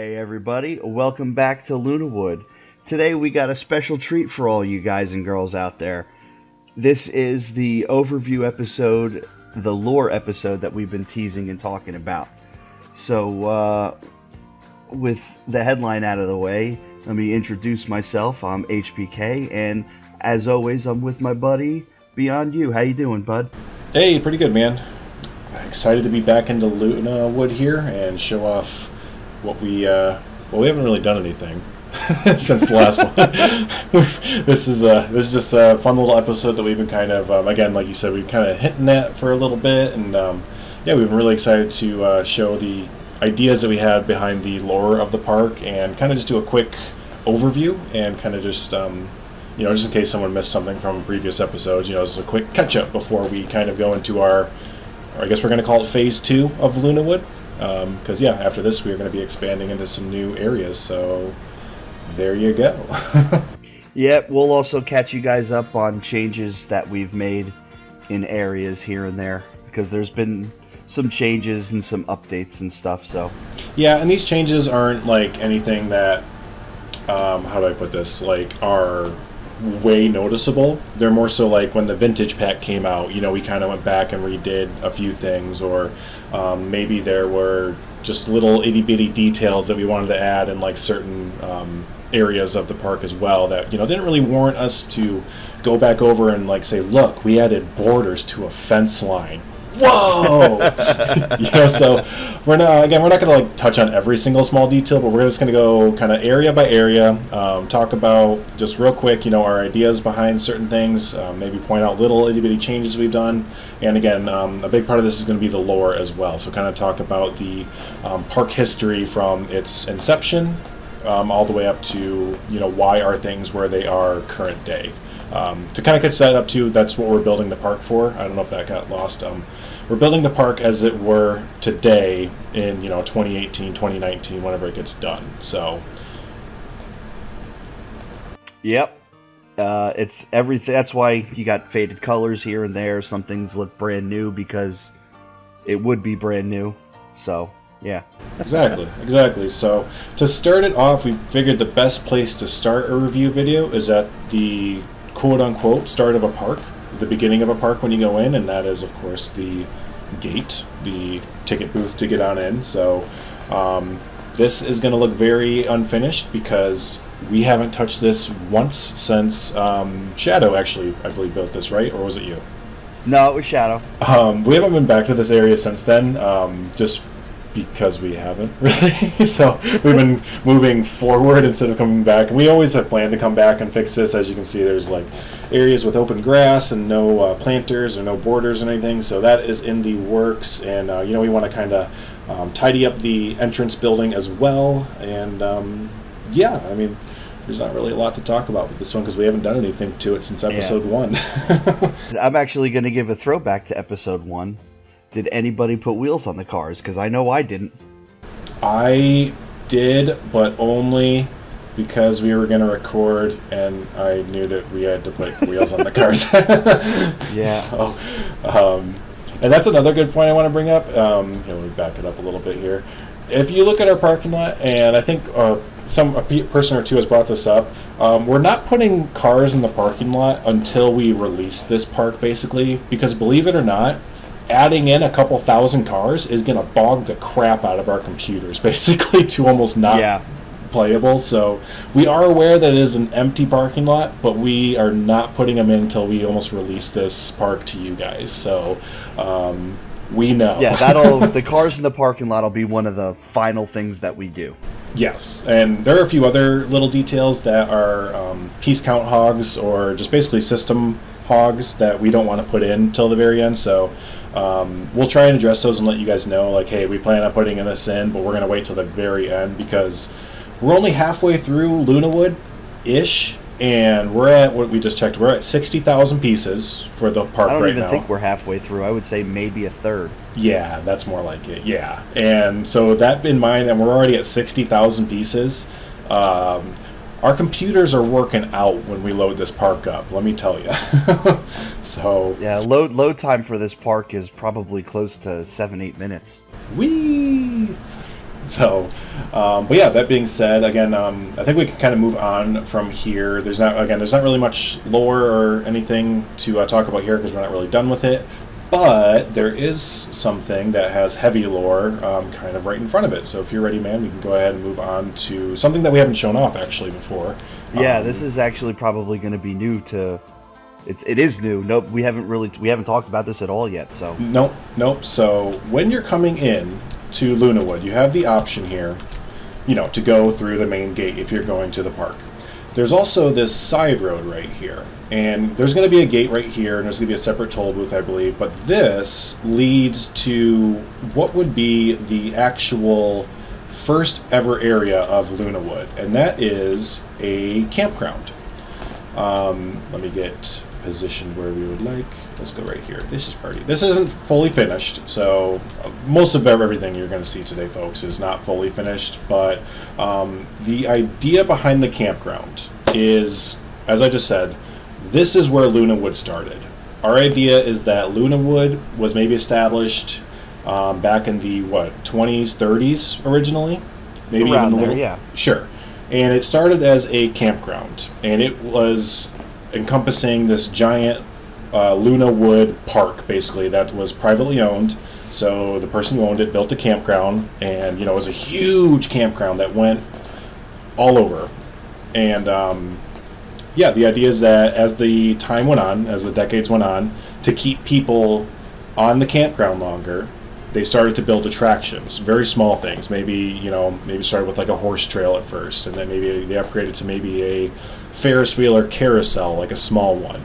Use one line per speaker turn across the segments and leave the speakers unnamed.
Hey everybody, welcome back to LunaWood. Today we got a special treat for all you guys and girls out there. This is the overview episode, the lore episode that we've been teasing and talking about. So, with the headline out of the way, let me introduce myself. I'm HPK, and as always, I'm with my buddy, Beyondyou. How you doing, bud?
Hey, pretty good, man. Excited to be back into LunaWood here and show off what we haven't really done anything since the last one. This is just a fun little episode that we've been kind of again, like you said, we've kind of hitting that for a little bit, and yeah, we've been really excited to show the ideas that we had behind the lore of the park and kind of just do a quick overview and kind of just you know, just in case someone missed something from previous episodes, you know, this is a quick catch up before we kind of go into our I guess we're going to call it phase 2 of LunaWood. Because, yeah, after this, we're going to be expanding into some new areas, so there you go.
Yeah, we'll also catch you guys up on changes that we've made in areas here and there, because there's been some changes and some updates and stuff, so.
Yeah, and these changes aren't, like, anything that, how do I put this, like, are way noticeable. They're more so like when the vintage pack came out, you know, we kind of went back and redid a few things, or maybe there were just little itty-bitty details that we wanted to add in like certain areas of the park as well that, you know, didn't really warrant us to go back over and like say, look, we added borders to a fence line. Whoa! You know, so we're not going to like touch on every single small detail, but we're just going to go kind of area by area, talk about just real quick, you know, our ideas behind certain things, maybe point out little itty bitty changes we've done, and again, a big part of this is going to be the lore as well. So kind of talk about the park history from its inception all the way up to, you know, why are things where they are current day. To kind of catch that up too, that's what we're building the park for. I don't know if that got lost. We're building the park as it were today in, you know, 2018, 2019, whenever it gets done. So,
yep, it's everything. That's why you got faded colors here and there. Some things look brand new because it would be brand new. So, yeah. Exactly.
So, to start it off, we figured the best place to start a review video is at the quote-unquote start of a park, the beginning of a park when you go in, and that is, of course, the gate, the ticket booth to get on in. So this is going to look very unfinished because we haven't touched this once since Shadow actually, I believe, built this, right? Or was it you?
No, it was Shadow.
We haven't been back to this area since then, just because we haven't really. So we've been moving forward instead of coming back, and we always have planned to come back and fix this. As you can see, there's like areas with open grass and no planters or no borders or anything, so that is in the works. And you know, we want to kind of tidy up the entrance building as well. And yeah, I mean, there's not really a lot to talk about with this one because we haven't done anything to it since episode 1.
I'm actually going to give a throwback to episode 1. Did anybody put wheels on the cars? Because I know I didn't. I
did, but only because we were going to record, and I knew that we had to put wheels on the cars.
Yeah.
So, and that's another good point I want to bring up. Let me back it up a little bit here. If you look at our parking lot, and I think a person or two has brought this up, we're not putting cars in the parking lot until we release this park, basically, because believe it or not, adding in a couple thousand cars is going to bog the crap out of our computers, basically, to almost not playable. So we are aware that it is an empty parking lot, but we are not putting them in until we almost release this park to you guys. So we know. Yeah,
the cars in the parking lot will be one of the final things that we do.
Yes, and there are a few other little details that are piece count hogs or just basically system hogs that we don't want to put in till the very end. So we'll try and address those and let you guys know, like, hey, we plan on putting this in, but we're going to wait till the very end because we're only halfway through LunaWood-ish, and we're at, what we just checked, we're at 60,000 pieces for the park right now.
I don't even think we're halfway through. I would say maybe a third.
Yeah, that's more like it, yeah. And so that in mind, and we're already at 60,000 pieces, our computers are working out when we load this park up, let me tell you. So
yeah, load time for this park is probably close to 7-8 minutes.
Whee! So, but yeah, that being said, again, I think we can kind of move on from here. There's not really much lore or anything to talk about here because we're not really done with it. But there is something that has heavy lore kind of right in front of it. So if you're ready, man, we can go ahead and move on to something that we haven't shown off actually before.
Yeah, this is actually probably going to be new to. It is new. Nope, we haven't talked about this at all yet. So
nope. So when you're coming in to LunaWood, you have the option here, to go through the main gate if you're going to the park. There's also this side road right here, and there's going to be a gate right here, and there's going to be a separate toll booth, I believe. But this leads to what would be the actual first ever area of LunaWood, and that is a campground. Let me get positioned where we would like. Let's go right here. This is party. This isn't fully finished, so most of everything you're going to see today, folks, is not fully finished, but the idea behind the campground is, as I just said, this is where LunaWood started. Our idea is that LunaWood was maybe established back in the 20s, 30s originally, maybe
around
even a
there,
little.
yeah.
Sure. And it started as a campground, and it was encompassing this giant LunaWood park, basically, that was privately owned. So the person who owned it built a campground, and it was a huge campground that went all over. And yeah, the idea is that as the time went on, as the decades went on, to keep people on the campground longer, they started to build attractions, very small things. Maybe started with like a horse trail at first, and then maybe they upgraded to maybe a Ferris wheel or carousel, like a small one.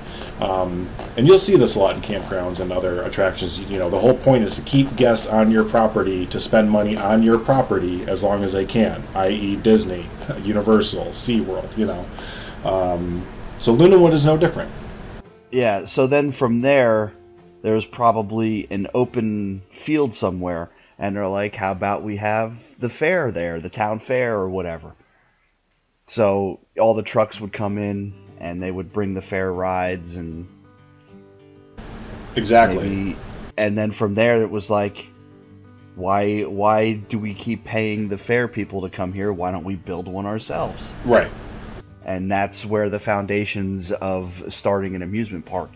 And you'll see this a lot in campgrounds and other attractions. The whole point is to keep guests on your property, to spend money on your property as long as they can, i.e. Disney, Universal, SeaWorld, So LunaWood is no different.
Yeah, so then from there's probably an open field somewhere, and they're like, how about we have the fair there, the town fair or whatever. So all the trucks would come in, and they would bring the fair rides, and
exactly.
And then from there, it was like, why do we keep paying the fair people to come here? Why don't we build one ourselves?
Right.
And that's where the foundations of starting an amusement park,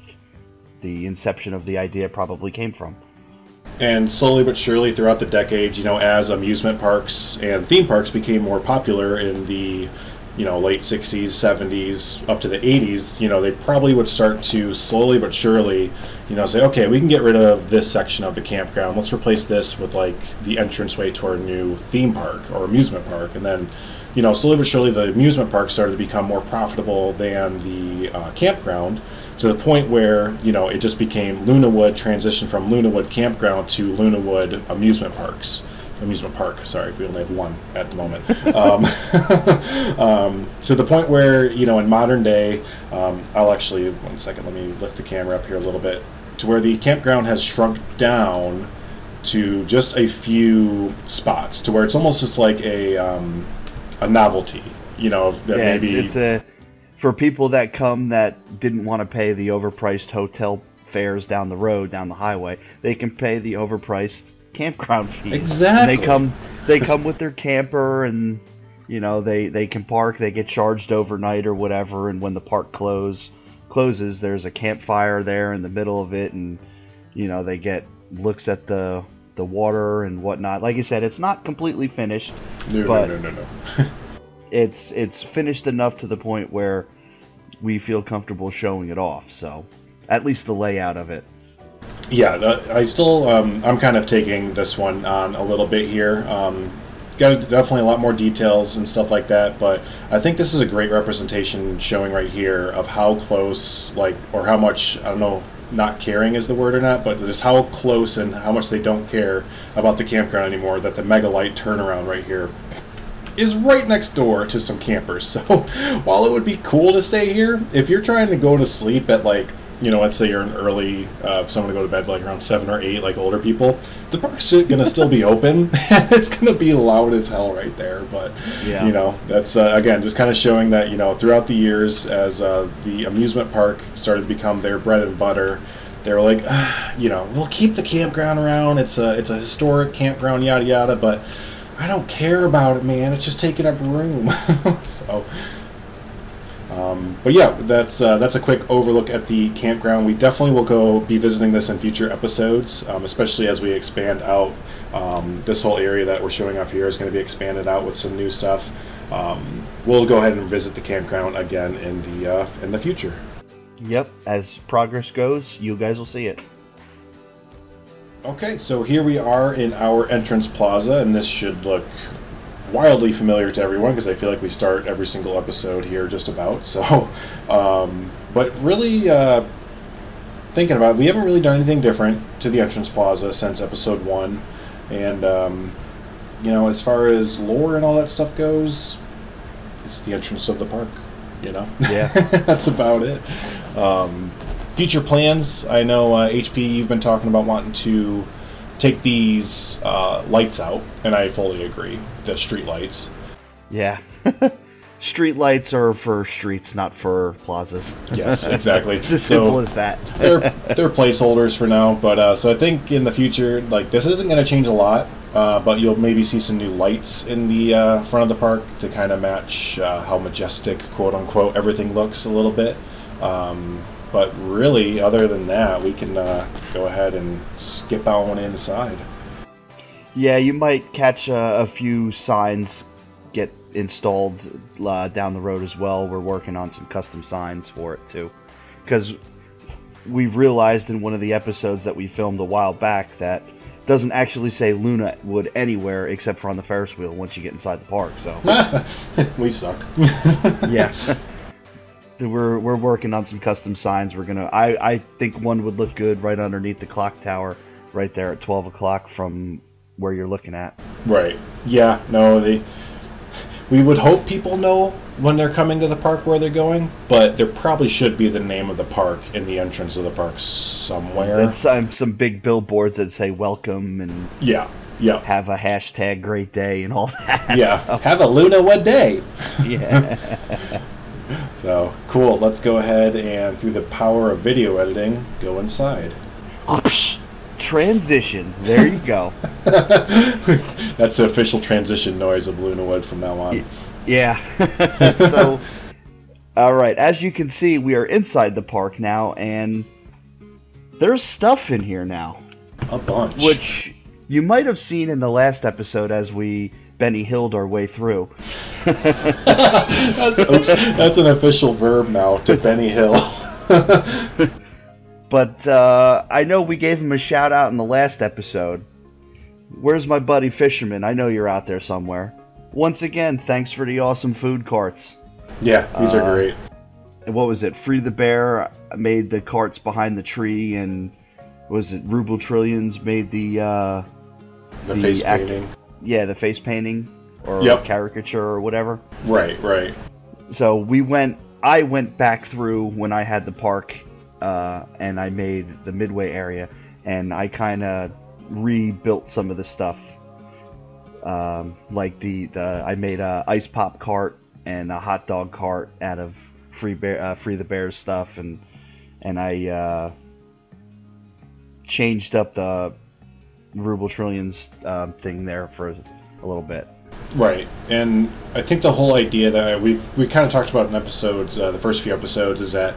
the inception of the idea, probably came from.
And slowly but surely throughout the decades, as amusement parks and theme parks became more popular in the late 60s, 70s, up to the 80s, they probably would start to slowly but surely, say, okay, we can get rid of this section of the campground. Let's replace this with like the entranceway to our new theme park or amusement park. And then, slowly but surely the amusement park started to become more profitable than the campground, to the point where, it just became LunaWood, transitioned from LunaWood Campground to LunaWood Amusement Park, sorry, we only have one at the moment. To the point where, in modern day, I'll actually, one second, let me lift the camera up here a little bit, to where the campground has shrunk down to just a few spots, to where it's almost just like a novelty, that maybe...
It's for people that come that didn't want to pay the overpriced hotel fares down the road, down the highway, they can pay the overpriced campground fee.
Exactly.
And they come with their camper, and they can park, they get charged overnight or whatever, and when the park closes, there's a campfire there in the middle of it, and they get looks at the water and whatnot. Like I said, it's not completely finished.
No.
It's finished enough to the point where we feel comfortable showing it off. So, at least the layout of it.
Yeah, I still I'm kind of taking this one on a little bit here. Got definitely a lot more details and stuff like that, but I think this is a great representation showing right here of how close, or how much, I don't know, not caring is the word or not, but just how close and how much they don't care about the campground anymore, that the Megalite turnaround right here is right next door to some campers. So while it would be cool to stay here, if you're trying to go to sleep at let's say you're an early, someone to go to bed around 7 or 8, like older people, the park's going to still be open, and it's going to be loud as hell right there. But,
yeah.
That's, again, just kind of showing that, throughout the years, as the amusement park started to become their bread and butter, they were like, we'll keep the campground around. It's a historic campground, yada, yada, but I don't care about it, man. It's just taking up room. So, but yeah, that's a quick overlook at the campground. We definitely will be visiting this in future episodes, especially as we expand out. This whole area that we're showing off here is going to be expanded out with some new stuff. We'll go ahead and visit the campground again in the future.
Yep, as progress goes, you guys will see it.
Okay, so here we are in our entrance plaza, and this should look wildly familiar to everyone because I feel like we start every single episode here just about. So, but really thinking about it, we haven't really done anything different to the entrance plaza since episode 1. And, you know, as far as lore and all that stuff goes, it's the entrance of the park, you know?
Yeah.
That's about it. Future plans, I know HP, you've been talking about wanting to take these lights out, and I fully agree. The street lights.
Yeah. Street lights are for streets, not for plazas.
Yes, exactly.
It's as simple as that.
they're placeholders for now, but so I think in the future, like, this isn't going to change a lot, but you'll maybe see some new lights in the front of the park to kind of match how majestic, quote unquote, everything looks a little bit. But really, other than that, we can go ahead and skip on inside.
Yeah, you might catch a few signs get installed down the road as well. We're working on some custom signs for it too, because we realized in one of the episodes that we filmed a while back that it doesn't actually say LunaWood anywhere except for on the Ferris wheel once you get inside the park. So
we suck.
Yeah. We're working on some custom signs. We're gonna. I think one would look good right underneath the clock tower, right there at 12 o'clock from where you're looking at.
Right. Yeah. No. We would hope people know when they're coming to the park where they're going, but there probably should be the name of the park in the entrance of the park somewhere.
And some big billboards that say welcome and
yeah.
Have a hashtag great day and all that.
Yeah.
So.
Have a LunaWood day.
Yeah.
So, cool. Let's go ahead and, through the power of video editing, go inside.
Transition. There you go.
That's the official transition noise of LunaWood from now on.
Yeah. So, all right. As you can see, we are inside the park now, and there's stuff in here now.
A bunch.
Which you might have seen in the last episode as we Benny Hilled our way through.
That's an official verb now, to Benny Hill.
But I know we gave him a shout out in the last episode. Where's my buddy Fisherman? I know you're out there somewhere. Once again, thanks for the awesome food carts.
Yeah, these are great.
And what was it? Free the Bear made the carts behind the tree, and was it Ruble Trillions made the
face painting?
Yeah, the face painting or caricature or whatever.
Right.
So I went back through when I had the park, and I made the Midway area, and I kind of rebuilt some of the stuff. Like I made a ice pop cart and a hot dog cart out of Free the Bear's stuff, and I changed up the Ruble Trillions thing there for a little bit.
Right, and I think the whole idea that we kind of talked about in episodes, the first few episodes, is that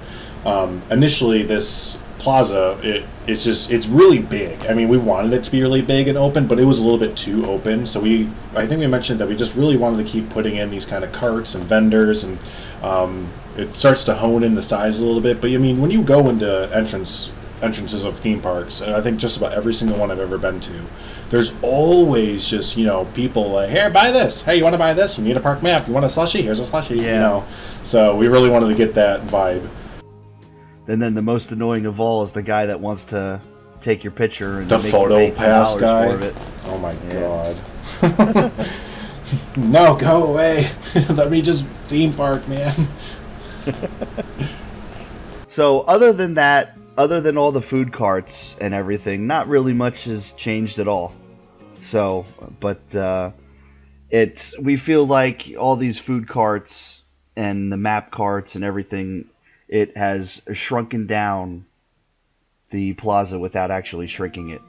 initially this plaza, it's really big. I mean, we wanted it to be really big and open, but it was a little bit too open. So I think we mentioned that we just really wanted to keep putting in these kind of carts and vendors, and it starts to hone in the size a little bit. But I mean, when you go into entrances of theme parks, and I think just about every single one I've ever been to, there's always just, people like, here, buy this. Hey, you want to buy this? You need a park map. You want a slushie? Here's a slushie.
Yeah.
So we really wanted to get that vibe.
And then the most annoying of all is the guy that wants to take your picture and
the
make
photo pass guy.
For it.
Oh my god. No, go away. Let me just theme park, man.
So other than that, other than all the food carts and everything, not really much has changed at all. So, but we feel like all these food carts and the map carts and everything, it has shrunken down the plaza without actually shrinking it.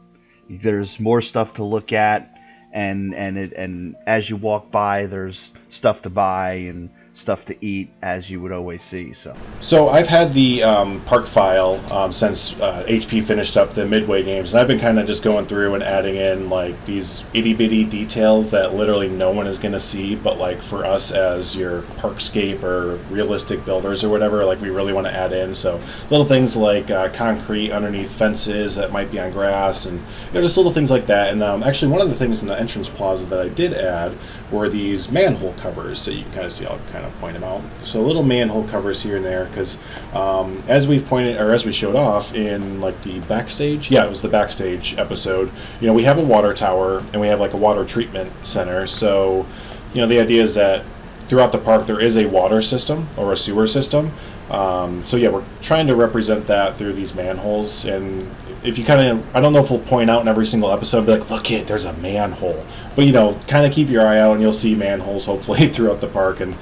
There's more stuff to look at, and as you walk by, there's stuff to buy and stuff to eat, as you would always see.
So I've had the park file since HP finished up the Midway games, and I've been kind of just going through and adding in like these itty bitty details that literally no one is going to see, but like for us as your parkscape or realistic builders or whatever, like we really want to add in. So little things like concrete underneath fences that might be on grass, and just little things like that. And actually one of the things in the entrance plaza that I did add were these manhole covers that you can kind of see. I'll kind of point them out. So little manhole covers here and there, because as we've pointed, or as we showed off in like the Backstage, it was the Backstage episode, we have a water tower and we have like a water treatment center. So the idea is that throughout the park there is a water system or a sewer system. So yeah, we're trying to represent that through these manholes. And if you I don't know if we'll point out in every single episode, be like, look it, there's a manhole. But kind of keep your eye out and you'll see manholes hopefully throughout the park. And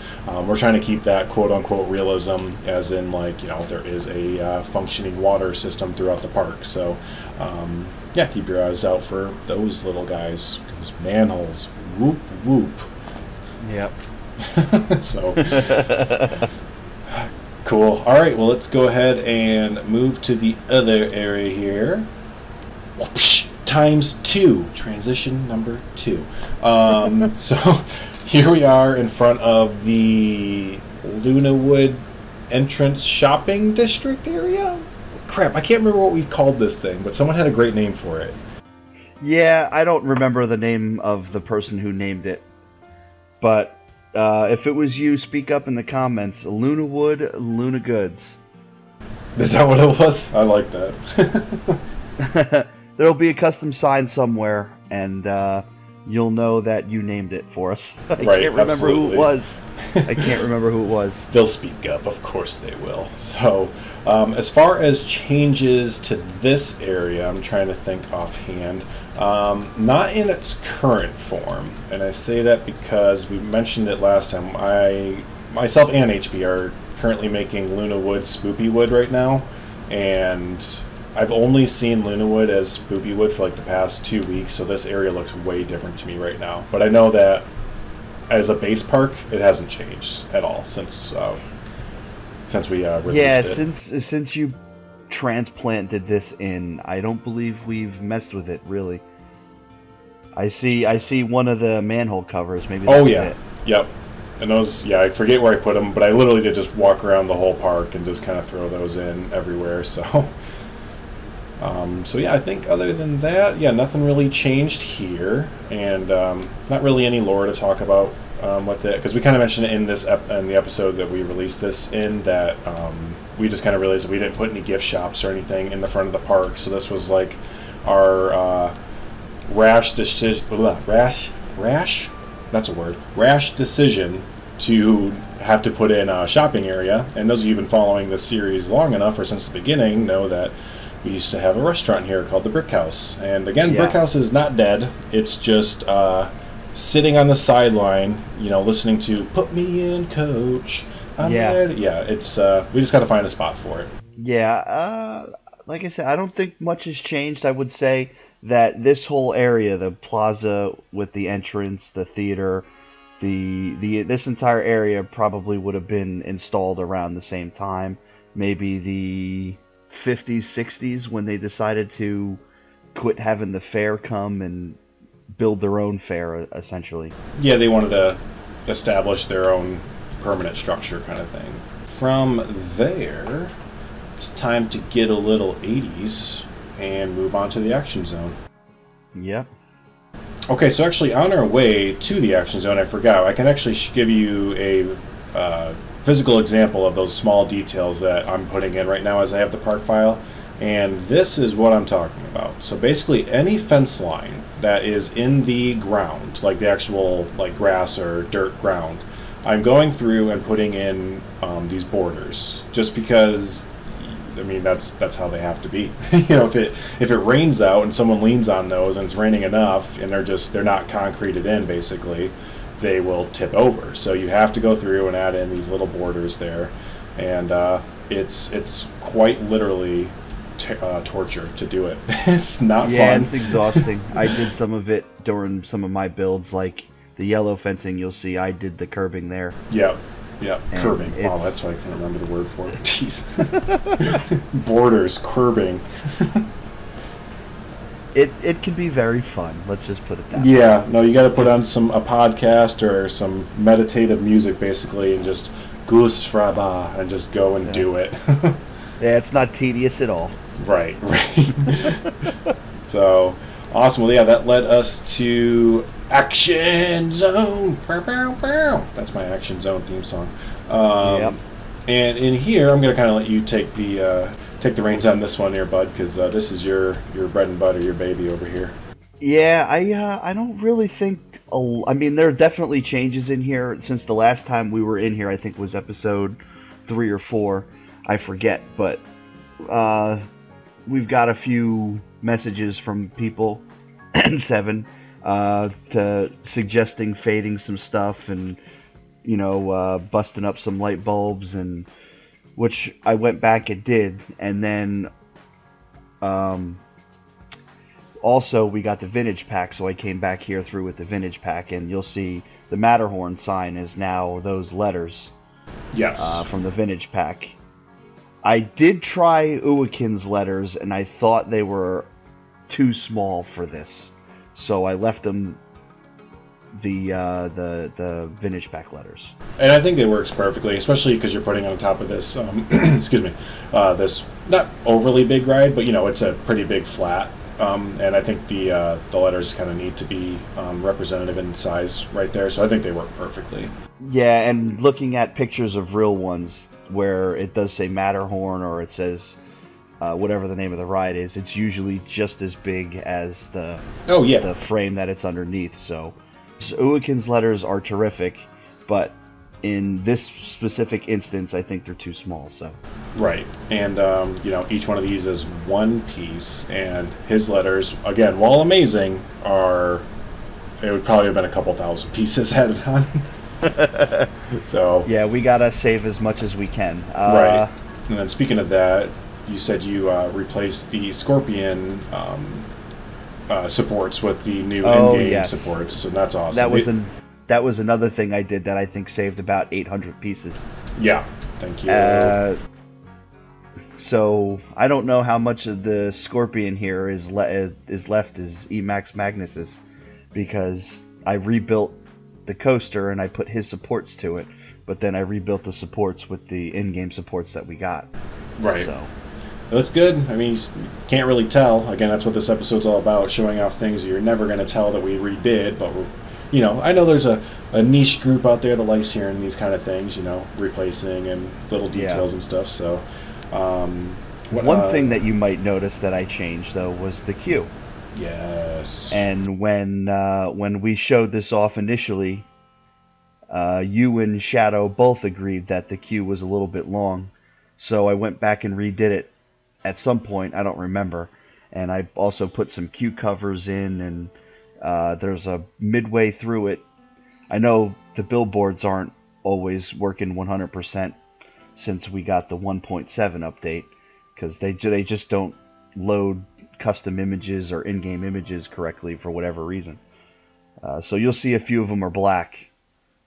we're trying to keep that quote unquote realism, as in like, there is a functioning water system throughout the park. So yeah, keep your eyes out for those little guys, because manholes, whoop whoop.
Yep.
So cool. All right, well, let's go ahead and move to the other area here. Whoopsh, ×2. Transition number 2. So here we are in front of the LunaWood entrance shopping district area. Crap, I can't remember what we called this thing, but someone had a great name for it.
Yeah, I don't remember the name of the person who named it, but if it was you, speak up in the comments. LunaWood, LunaGoods.
Is that what it was? I like that.
There'll be a custom sign somewhere, and you'll know that you named it for us. I can't remember who it was. I can't remember who it was.
They'll speak up. Of course they will. So, as far as changes to this area, I'm trying to think offhand. Not in its current form, and I say that because we mentioned it last time. Myself and HP are currently making LunaWood Spoopy Wood right now, and I've only seen LunaWood as Spoopy Wood for like the past 2 weeks, so this area looks way different to me right now. But I know that as a base park, it hasn't changed at all since we released it.
Since you transplanted this in, I don't believe we've messed with it really. I see one of the manhole covers. Maybe that's it.
Yep. And those, I forget where I put them, but I literally did just walk around the whole park and just kind of throw those in everywhere. So, so yeah, I think other than that, nothing really changed here, and not really any lore to talk about with it, because we kind of mentioned it in the episode that we released this in, that we just kind of realized that we didn't put any gift shops or anything in the front of the park. So this was like our rash decision to have to put in a shopping area. And those of you who've been following this series long enough, or since the beginning, know that we used to have a restaurant here called the Brick House. And again, Brick House is not dead. It's just sitting on the sideline, listening to "Put Me In, Coach." It's we just got to find a spot for it.
Like I said, I don't think much has changed. I would say that this whole area, the plaza with the entrance, the theater, this entire area probably would have been installed around the same time. Maybe the 50s, 60s, when they decided to quit having the fair come and build their own fair, essentially.
Yeah, they wanted to establish their own permanent structure kind of thing. From there, it's time to get a little 80s and move on to the action zone.
Yep.
Okay, so actually on our way to the action zone, I forgot, I can actually give you a physical example of those small details that I'm putting in right now as I have the park file. And this is what I'm talking about. So basically any fence line that is in the ground, like the actual like grass or dirt ground, I'm going through and putting in these borders, just because, I mean, that's how they have to be. If it rains out and someone leans on those and it's raining enough and they're not concreted in, basically, they will tip over. So you have to go through and add in these little borders there, and it's quite literally torture to do it. It's not fun.
Yeah, it's exhausting. I did some of it during some of my builds, like the yellow fencing. You'll see I did the curbing there.
Yep. Curbing. Wow, that's why I can't remember the word for it. Jeez. Borders, curbing.
It can be very fun. Let's just put it that way.
Yeah, no, you got to put on a podcast or some meditative music, basically, and just goose fraba and just go and do it.
Yeah, it's not tedious at all.
Right. So, awesome. Well, yeah, that led us to Action Zone. That's my Action Zone theme song.
Yep.
And in here, I'm going to kind of let you take the reins on this one here, bud, because this is your bread and butter, your baby over here.
Yeah, I don't really think. I mean, there are definitely changes in here since the last time we were in here. I think was episode 3 or 4. I forget, but we've got a few messages from people and 7 to suggesting fading some stuff and busting up some light bulbs, and which I went back and did, and then also we got the vintage pack, so I came back here through with the vintage pack, and you'll see the Matterhorn sign is now those letters.
Yes.
From the vintage pack. I did try Uwakin's letters, and I thought they were too small for this, so I left them the vintage pack letters. And
I think it works perfectly, especially because you're putting on top of this excuse me, this not overly big ride, but it's a pretty big flat, and I think the letters kind of need to be representative in size right there, so I think they work perfectly.
Yeah, and looking at pictures of real ones where it does say Matterhorn or it says whatever the name of the ride is, it's usually just as big as the frame that it's underneath. So Uwakin's letters are terrific, but in this specific instance, I think they're too small. So
right, and each one of these is one piece, and his letters, again, while amazing, it would probably have been a couple thousand pieces added on. So
yeah, we gotta save as much as we can.
Right, and then speaking of that, you said you replaced the Scorpion supports with the new in-game supports, so that's awesome.
That was another thing I did that I think saved about 800 pieces.
Yeah, thank you.
So I don't know how much of the Scorpion here is left as Emax Magnus's, because I rebuilt the coaster and I put his supports to it, but then I rebuilt the supports with the in-game supports that we got.
Right.
So
it looks good. I mean, you can't really tell. Again, that's what this episode's all about, showing off things you're never going to tell that we redid, but I know there's a niche group out there that likes hearing these kind of things, replacing and little details and stuff. So,
one thing that you might notice that I changed, though, was the queue.
Yes.
And when we showed this off initially, you and Shadow both agreed that the queue was a little bit long. So I went back and redid it at some point, I don't remember. And I also put some queue covers in, and there's a midway through it. I know the billboards aren't always working 100% since we got the 1.7 update, because they just don't load custom images or in-game images correctly for whatever reason. So you'll see a few of them are black,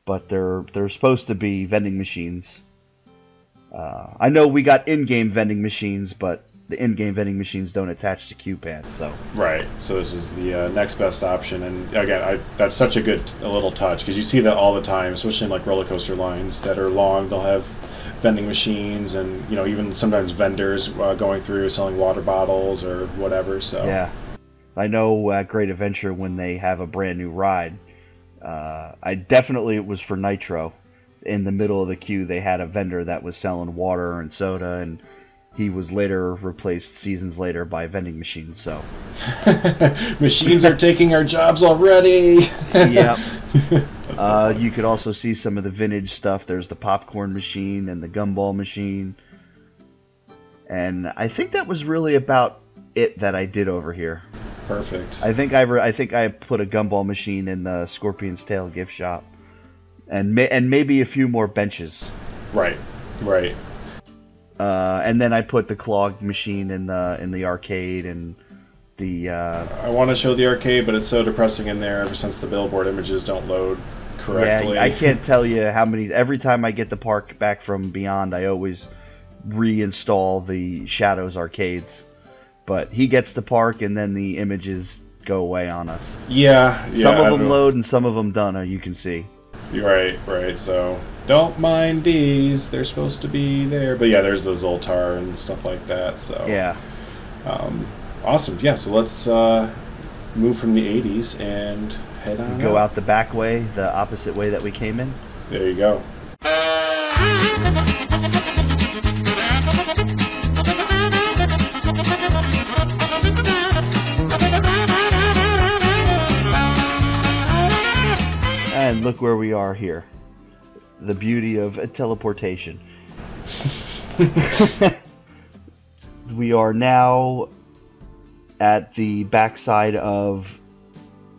but they're supposed to be vending machines. I know we got in-game vending machines, but the in-game vending machines don't attach to queue pads, so...
Right, so this is the next best option, and again, that's such a good little touch, because you see that all the time, especially in like roller coaster lines that are long. They'll have vending machines, and even sometimes vendors going through selling water bottles or whatever. So
yeah, I know at Great Adventure when they have a brand new ride, it was for Nitro. In the middle of the queue, they had a vendor that was selling water and soda, and he was later replaced seasons later by vending machines. So
machines are taking our jobs already.
Yep. You could also see some of the vintage stuff. There's the popcorn machine and the gumball machine, and I think that was really about it that I did over here.
Perfect.
I think I put a gumball machine in the Scorpion's Tail gift shop, and maybe a few more benches.
Right.
And then I put the clogged machine in the arcade and the.
I want to show the arcade, but it's so depressing in there ever since the billboard images don't load correctly.
Yeah, I can't tell you how many. Every time I get the park back from Beyond, I always reinstall the Shadows arcades. But he gets the park, and then the images go away on us.
Yeah.
Some of them load, and some of them don't. You can see.
Right. So don't mind these; they're supposed to be there. But yeah, there's the Zoltar and stuff like that. So
yeah.
Awesome. Yeah. So let's move from the '80s and head on.
Go out the back way, the opposite way that we came in.
There you go.
And look where we are here. The beauty of teleportation. We are now at the backside of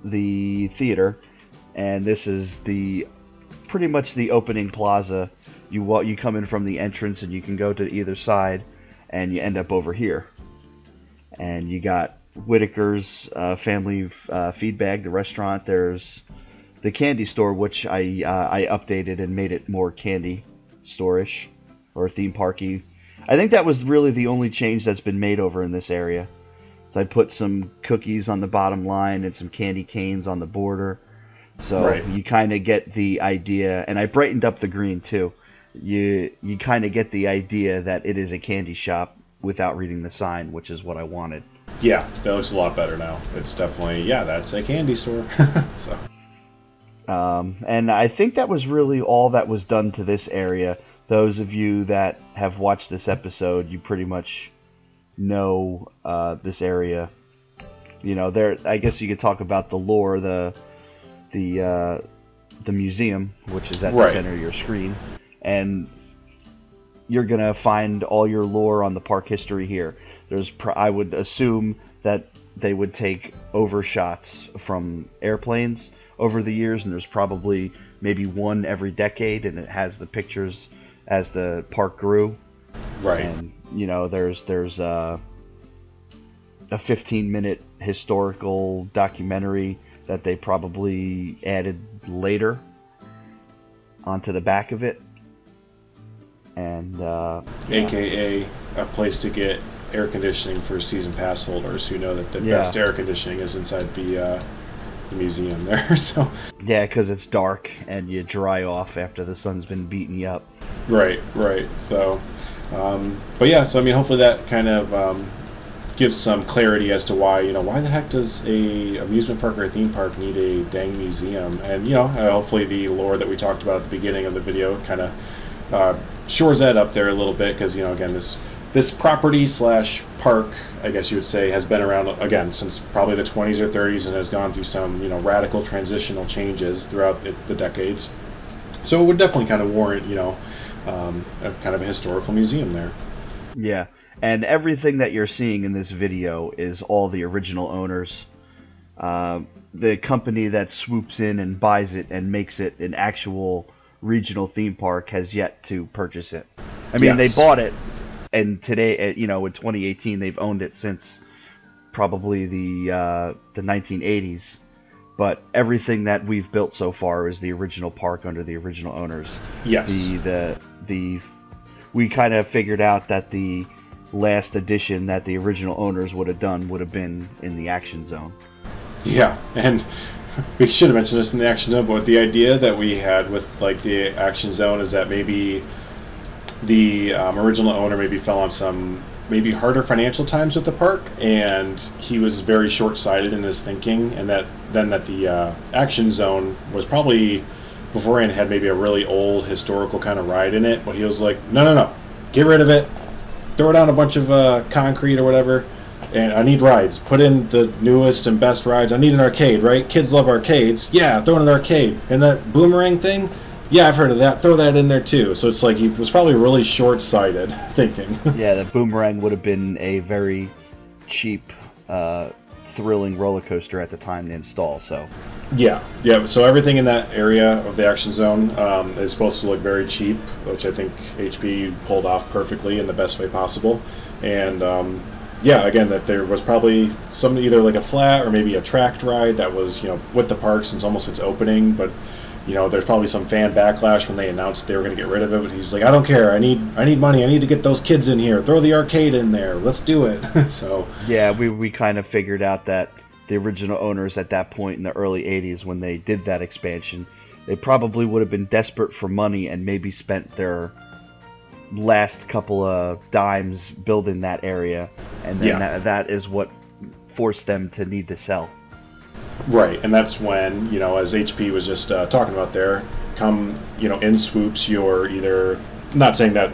the theater, and this is pretty much the opening plaza. You come in from the entrance, and you can go to either side, and you end up over here. And you got Whitaker's Family Feed Bag, the restaurant. There's the candy store, which I updated and made it more candy store-ish, or theme parky. I think that was really the only change that's been made over in this area. So I put some cookies on the bottom line and some candy canes on the border. So you kind of get the idea, and I brightened up the green too. You kind of get the idea that it is a candy shop without reading the sign, which is what I wanted.
Yeah, that looks a lot better now. It's definitely, that's a candy store. So.
And I think that was really all that was done to this area. Those of you that have watched this episode, you pretty much know this area. You know, I guess you could talk about the lore, the museum, which is at the center of your screen, and you're gonna find all your lore on the park history here. I would assume that they would take overshots from airplanes over the years, and there's probably maybe one every decade, and it has the pictures as the park grew.
Right.
And you know, there's a 15-minute historical documentary that they probably added later onto the back of it, and
AKA a place to get air conditioning for season pass holders who know that the best air conditioning is inside the museum there. So
yeah, because it's dark and you dry off after the sun's been beating you up.
Right. So but yeah, so I mean, hopefully that kind of gives some clarity as to why the heck does a amusement park or a theme park need a dang museum. And hopefully the lore that we talked about at the beginning of the video kind of shores that up there a little bit, because again, this property / park, I guess you would say, has been around again since probably the 20s or 30s, and has gone through some radical transitional changes throughout the decades. So it would definitely kind of warrant a kind of a historical museum there.
Yeah, and everything that you're seeing in this video is all the original owners. The company that swoops in and buys it and makes it an actual regional theme park has yet to purchase it. I mean, they bought it, and today, in 2018, they've owned it since probably the 1980s. But everything that we've built so far is the original park under the original owners.
Yes.
We kind of figured out that the last addition that the original owners would have done would have been in the action zone.
Yeah, and we should have mentioned this in the action zone, but the idea that we had with the action zone is that maybe the original owner maybe fell on some maybe harder financial times with the park, and he was very short-sighted in his thinking, and that the action zone was probably beforehand had maybe a really old historical kind of ride in it, but he was like, no, get rid of it, throw down a bunch of concrete or whatever, and I need rides. Put in the newest and best rides. I need an arcade, right? Kids love arcades. Yeah, throw in an arcade. And that boomerang thing, yeah, I've heard of that. Throw that in there too. So it's like he was probably really short-sighted thinking.
Yeah, the boomerang would have been a very cheap, thrilling roller coaster at the time to install. So
Yeah. So everything in that area of the action zone is supposed to look very cheap, which I think HP pulled off perfectly in the best way possible. And yeah, again, that there was probably some either like a flat or maybe a tracked ride that was, you know, with the park since almost its opening, but you know, there's probably some fan backlash when they announced they were going to get rid of it. But he's like, I don't care. I need money. I need to get those kids in here. Throw the arcade in there. Let's do it. So
yeah, we kind of figured out that the original owners at that point in the early 80s when they did that expansion, they probably would have been desperate for money and maybe spent their last couple of dimes building that area, and then that is what forced them to need to sell.
Right, and that's when, you know, as HP was just talking about there, come, you know, in swoops your either, not saying that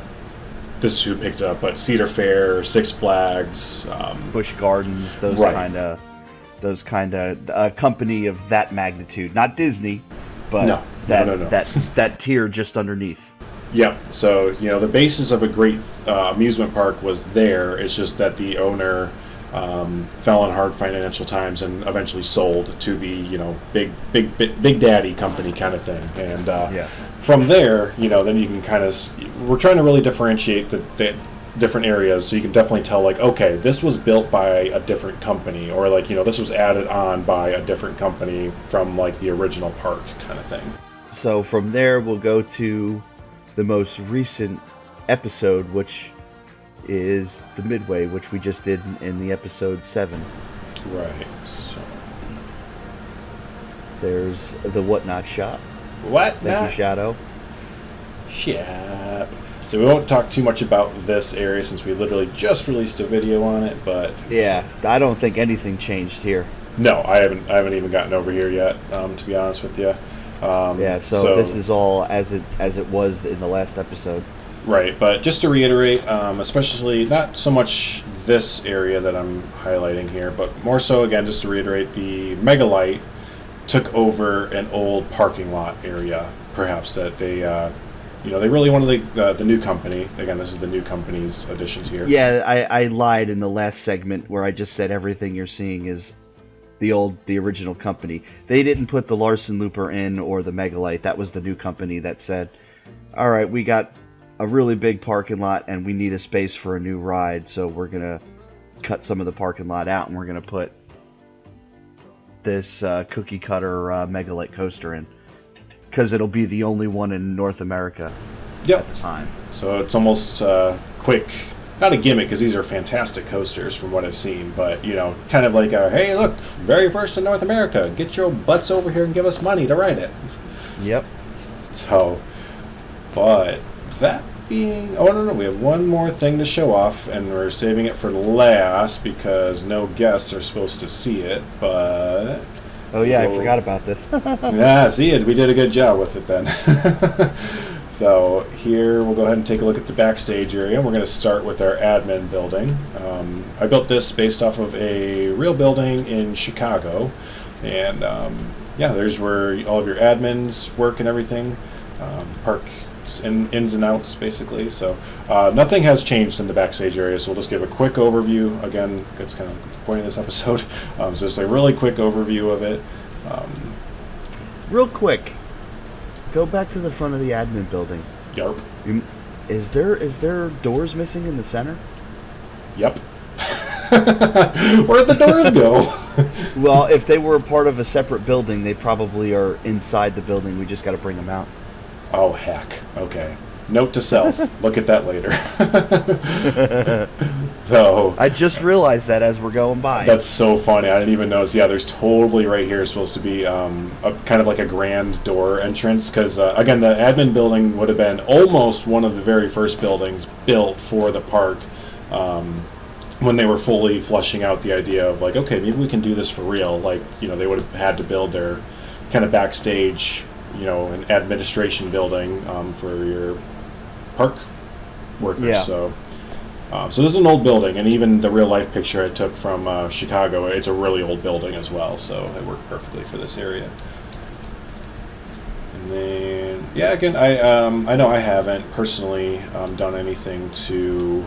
this is who picked it up, but Cedar Fair, Six Flags,
Busch Gardens, those kind of a company of that magnitude, not Disney, but that tier just underneath.
Yep. So, you know, the basis of a great amusement park was there. It's just that the owner fell in hard financial times and eventually sold to the, you know, big daddy company kind of thing. And from there, you know, then you can kind of, we're trying to really differentiate the different areas, so you can definitely tell, like, okay, this was built by a different company, or like, you know, this was added on by a different company from like the original park kind of thing.
So from there we'll go to the most recent episode, which is the Midway, which we just did in the episode 7.
Right. So
there's the Whatnot shop.
Thank
you, Shadow.
Yep. So we won't talk too much about this area since we literally just released a video on it, but
yeah, I don't think anything changed here.
No, I haven't even gotten over here yet, to be honest with you.
So this is all as it was in the last episode.
Right, but just to reiterate, especially not so much this area that I'm highlighting here, but more so, again, just to reiterate, the Megalite took over an old parking lot area, perhaps, that they, they really wanted the new company. Again, this is the new company's additions here.
Yeah, I lied in the last segment where I just said everything you're seeing is the original company. They didn't put the Larson Looper in or the Megalite. That was the new company that said, all right, we got a really big parking lot and we need a space for a new ride, so we're going to cut some of the parking lot out and we're going to put this cookie cutter Megalite coaster in, because it'll be the only one in North America at the time. So
it's almost quick, not a gimmick, because these are fantastic coasters from what I've seen, but, you know, kind of like a, hey, look, very first in North America, get your butts over here and give us money to ride it.
Yep.
So, but that being, oh no, we have one more thing to show off, and we're saving it for last because no guests are supposed to see it, but
oh yeah, I forgot about this.
Yeah, see it, we did a good job with it then. So here we'll go ahead and take a look at the backstage area. We're going to start with our admin building. I built this based off of a real building in Chicago, and yeah, there's where all of your admins work and everything. Park ins and outs, basically. So nothing has changed in the backstage area, so we'll just give a quick overview. Again, that's kind of the point of this episode. So just a really quick overview of it.
Real quick, go back to the front of the admin building.
Yep.
Is there doors missing in the center?
Yep. Where'd the doors go?
Well, if they were a part of a separate building, they probably are inside the building. We just got to bring them out.
Oh, heck. Okay. Note to self. Look at that later. So
I just realized that as we're going by.
That's so funny. I didn't even notice. Yeah, there's totally right here supposed to be a kind of like a grand door entrance, because again, the admin building would have been almost one of the very first buildings built for the park when they were fully fleshing out the idea of, like, okay, maybe we can do this for real. Like, you know, they would have had to build their kind of backstage, you know, an administration building for your park workers.
Yeah.
So this is an old building, and even the real life picture I took from Chicago, it's a really old building as well, so it worked perfectly for this area. And then, yeah, again, I know I haven't personally done anything to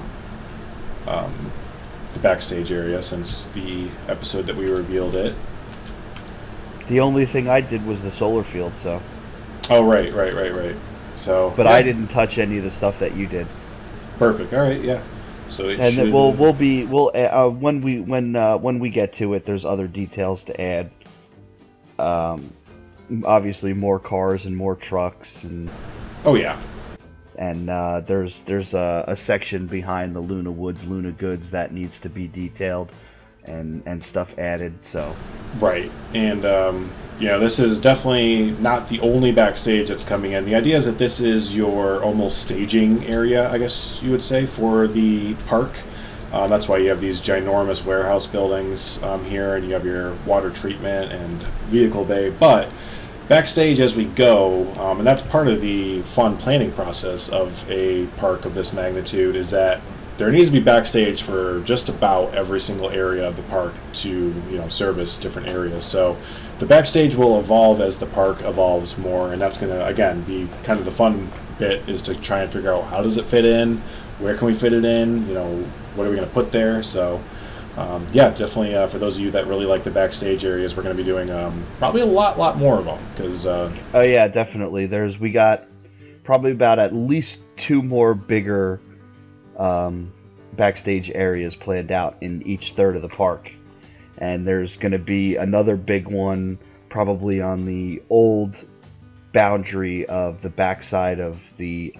the backstage area since the episode that we revealed it.
The only thing I did was the solar field, so.
Oh, right. So,
but
yeah.
I didn't touch any of the stuff that you did.
Perfect. All right, yeah. So it
and
should...
when we get to it, there's other details to add. Obviously, more cars and more trucks and.
Oh yeah.
And there's a section behind the LunaWood's LunaGoods that needs to be detailed and stuff added. So.
Right, and this is definitely not the only backstage that's coming in. The idea is that this is your almost staging area, I guess you would say, for the park. That's why you have these ginormous warehouse buildings here, and you have your water treatment and vehicle bay. But backstage as we go, and that's part of the fun planning process of a park of this magnitude, is that there needs to be backstage for just about every single area of the park to, service different areas. So the backstage will evolve as the park evolves more, and that's going to, again, be kind of the fun bit, is to try and figure out how does it fit in, where can we fit it in, what are we going to put there. So yeah, definitely for those of you that really like the backstage areas, we're going to be doing probably a lot more of them. Cause,
oh yeah, definitely. We got probably about at least 2 more bigger backstage areas planned out in each third of the park, and there's going to be another big one probably on the old boundary of the backside of the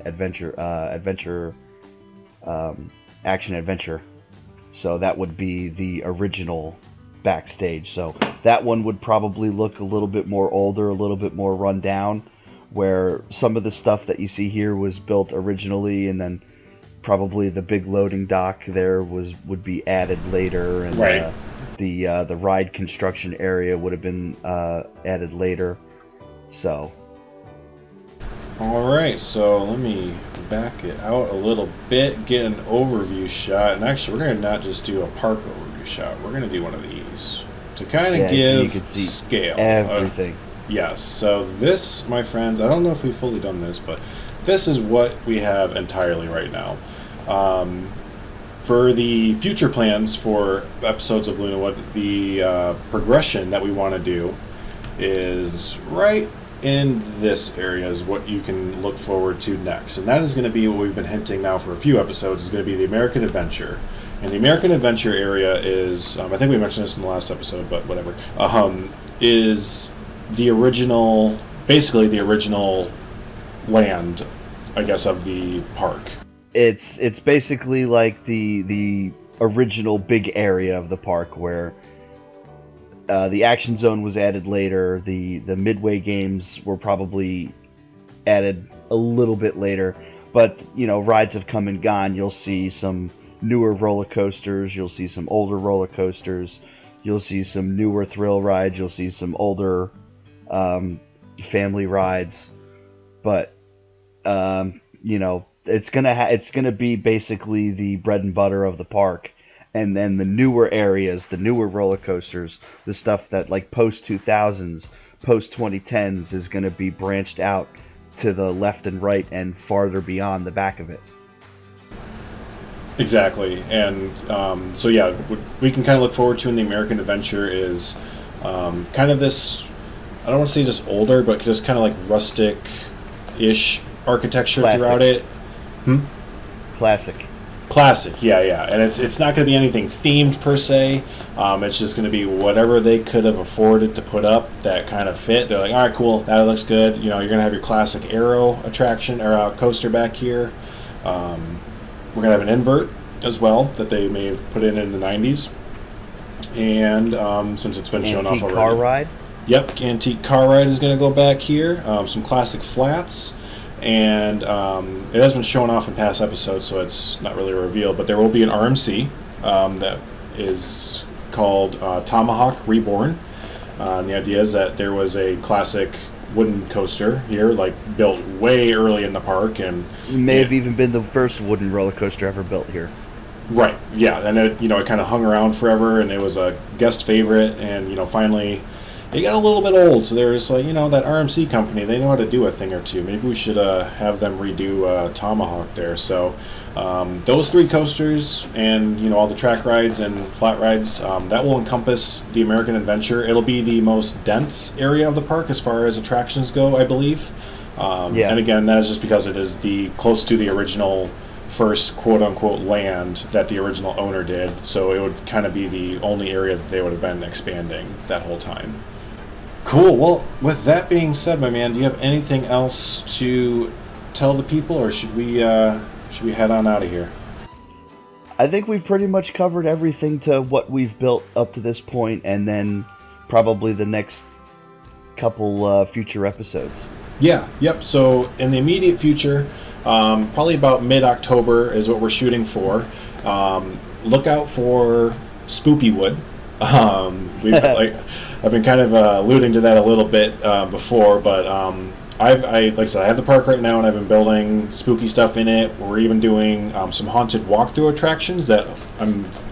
action adventure. So that would be the original backstage. So that one would probably look a little bit more older, a little bit more run down, where some of the stuff that you see here was built originally, and then probably the big loading dock there would be added later, and
right.
The ride construction area would have been added later. So.
All right, so let me back it out a little bit, get an overview shot, and actually we're going to not just do a park overview shot, we're going to do one of these to kind of give
so you can see
scale.
Everything.
Yes, so this, my friends, I don't know if we've fully done this, but this is what we have entirely right now. For the future plans for episodes of LunaWood, the progression that we want to do is right in this area is what you can look forward to next. And that is going to be what we've been hinting now for a few episodes, is going to be the American Adventure. And the American Adventure area is, I think we mentioned this in the last episode, but whatever, is the original, basically the original land, I guess, of the park.
It's basically like the original big area of the park where the action zone was added later. The Midway games were probably added a little bit later, but rides have come and gone. You'll see some newer roller coasters, you'll see some older roller coasters, you'll see some newer thrill rides, you'll see some older family rides, but it's gonna be basically the bread and butter of the park. And then the newer areas, the newer roller coasters, the stuff that like post 2000s, post 2010s is going to be branched out to the left and right and farther beyond the back of it.
Exactly. And so yeah, what we can kind of look forward to in the American Adventure is kind of this, I don't want to say just older, but just kind of like rustic-ish architecture throughout it. Classic, yeah, and it's not going to be anything themed per se. It's just going to be whatever they could have afforded to put up that kind of fit. They're like, all right, cool, that looks good. You're going to have your classic Arrow attraction or coaster back here. We're going to have an invert as well that they may have put in the 90s, and since it's been shown off already,
car ride.
Yep, antique car ride is going to go back here. Some classic flats. And it has been shown off in past episodes, so it's not really a reveal, but there will be an RMC that is called Tomahawk Reborn. And the idea is that there was a classic wooden coaster here, like built way early in the park, and
it may have even been the first wooden roller coaster ever built here.
Right, yeah, and it kind of hung around forever, and it was a guest favorite, and finally they got a little bit old. So there's like, that RMC company, they know how to do a thing or two. Maybe we should have them redo Tomahawk there. So those 3 coasters and all the track rides and flat rides, that will encompass the American Adventure. It'll be the most dense area of the park as far as attractions go, I believe. And again, that is just because it is close to the original first quote-unquote land that the original owner did, so it would kind of be the only area that they would have been expanding that whole time. Cool. Well, with that being said, my man, do you have anything else to tell the people, or should we head on out of here?
I think we've pretty much covered everything to what we've built up to this point, and then probably the next couple future episodes.
Yeah, yep. So in the immediate future, probably about mid-October is what we're shooting for. Look out for Spoopywood. I've been kind of alluding to that a little bit before, but like I said, I have the park right now, and I've been building spooky stuff in it. We're even doing some haunted walkthrough attractions that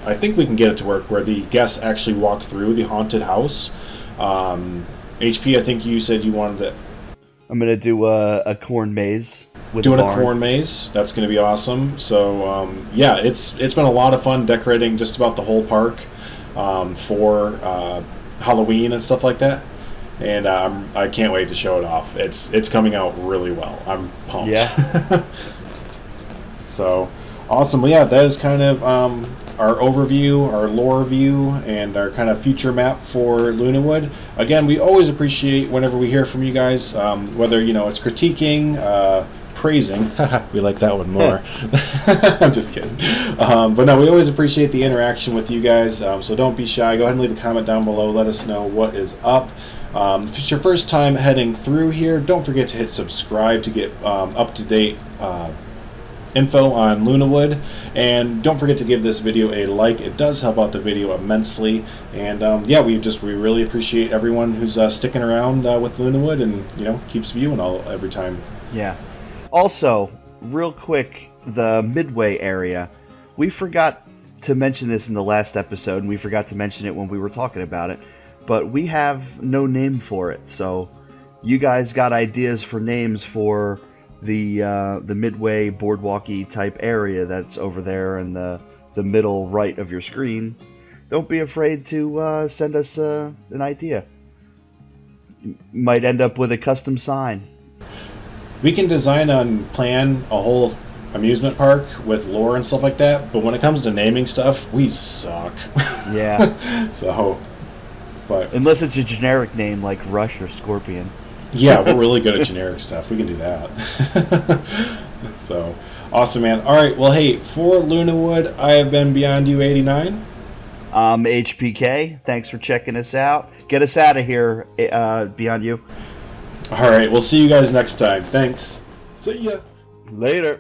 I think we can get it to work where the guests actually walk through the haunted house. HP, I think you said you wanted to.
I'm gonna do a corn maze.
Doing a corn maze, that's going to be awesome. So yeah, it's been a lot of fun decorating just about the whole park for Halloween and stuff like that, and I can't wait to show it off. It's coming out really well. I'm pumped.
Yeah.
So awesome. Well, yeah, that is kind of our overview, our lore view, and our kind of future map for LunaWood. Again, we always appreciate whenever we hear from you guys, whether it's critiquing, praising. We like that one more. I'm just kidding. But no, we always appreciate the interaction with you guys, so don't be shy. Go ahead and leave a comment down below. Let us know what is up. If it's your first time heading through here, don't forget to hit subscribe to get up-to-date info on LunaWood, and don't forget to give this video a like. It does help out the video immensely, and yeah, we really appreciate everyone who's sticking around with LunaWood and keeps viewing every time.
Yeah. Also, real quick, the Midway area, we forgot to mention this in the last episode, and we forgot to mention it when we were talking about it, but we have no name for it. So you guys got ideas for names for the Midway boardwalky type area that's over there in the middle right of your screen. Don't be afraid to send us an idea. You might end up with a custom sign.
We can design and plan a whole amusement park with lore and stuff like that, but when it comes to naming stuff, we suck.
Yeah.
So, but
unless it's a generic name like Rush or Scorpion.
Yeah, we're really good at generic stuff. We can do that. So, awesome, man. All right, well, hey, for LunaWood, I have been Beyondyou89.
I'm HPK. Thanks for checking us out. Get us out of here, Beyond You.
All right, we'll see you guys next time. Thanks. See ya.
Later.